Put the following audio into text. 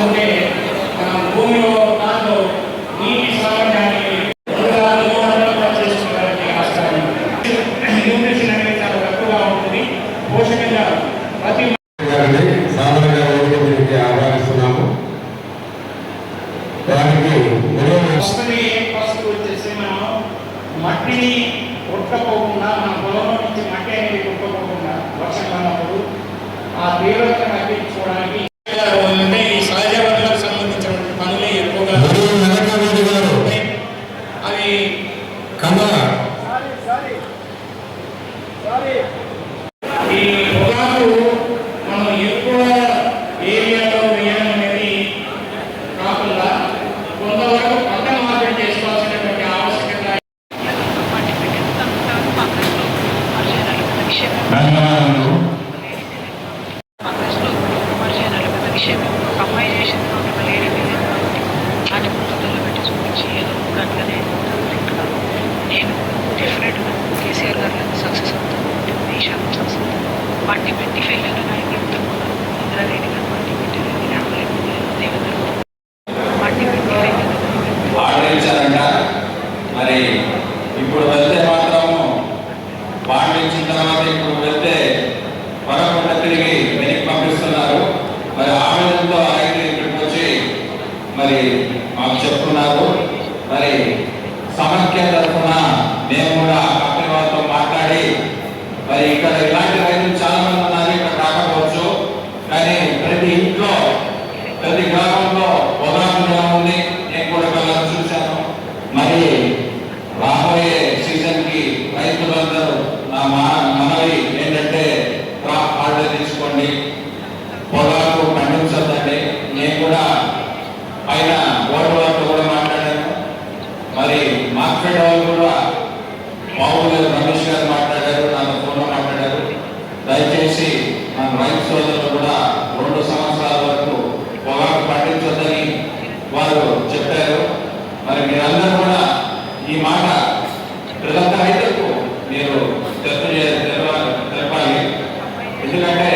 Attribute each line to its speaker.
Speaker 1: ఉంటే మన భూమిలో దాంట్లో నీటి సామర్థ్యాన్ని చేసుకోవడానికి ఆస్కారం. న్యూట్రిషన్ అనేది చాలా తక్కువగా ఉంటుంది. పోషకంగా ప్రతి
Speaker 2: ఆహ్వానిస్తున్నాము.
Speaker 1: ఫస్ట్ వచ్చేసి మనం మట్టిని కొట్టకోకుండా మన పొలంలో నుంచి మట్టి అనేది కొట్టకోకుండా వర్షం పడినప్పుడు ఆ తీవ్రతను తగ్గించుకోవడానికి ఈ సహజ వనరులకు సంబంధించినటువంటి పనులే ఎక్కువగా అవి ఈ పొగాకు మనం ఎక్కువ ఏరియాలో వేయడం అనేది కాకుండా కొంతవరకు పక్కన మార్కెట్ చేసుకోవాల్సినటువంటి ఆవశ్యకత.
Speaker 3: నేను డెఫినెట్గా కేసీఆర్ గారు సక్సెస్ అవుతాను. దేశాన్ని సక్సెస్ అవుతాను. పార్టీ పెట్టి ఫెయిల్ అయిన నాయకులతో కూడా ఇంద్రారెడ్డి గారు పార్టీ పెట్టారు. దేవేంద్ర పార్టీ పెట్టి
Speaker 4: పాటించారంట. మరి ఇప్పుడు వెళ్తే మాత్రము పాటించిన తర్వాత ఇప్పుడు వెళ్తే పరకుండా తిరిగి వెనక్కి పంపిస్తున్నారు. మరి ఆవేదనతో ఆయన ఇక్కడికి వచ్చి మరి మాకు చెప్తున్నారు. మరి సమైక్య తరఫున మేము కూడా కంపెనీ వాళ్ళతో మాట్లాడి మరి ఇక్కడ ఇలాంటి రైతులు చాలా మంది ఉన్నారు. ఇక్కడ రాకపోవచ్చు, కానీ ప్రతి ఇంట్లో ప్రతి గ్రామంలో పొగాకు ఉంది. నేను కూడా వెళ్ళాలని చూశాను. మరి రాబోయే సీజన్ కి రైతులందరూ నా మనవి ఏంటంటే క్రాప్ హాలిడే తీసుకోండి, పొగాకు పండించద్దండి. నేను కూడా పైన బోర్డు వాళ్ళతో కూడా మాట్లాడాను. మరి మార్కెట్ వాళ్ళు కూడా మామూలు రమేష్ గారు మాట్లాడారు, నాతో ఫోన్లో మాట్లాడారు. దయచేసి మన రైతు సోదరులు కూడా 2 సంవత్సరాల వరకు పొగాకు పండించొద్దని వారు చెప్పారు. మరి మీరందరూ కూడా ఈ మాట ప్రజల రైతులకు మీరు తెలపాలి. ఎందుకంటే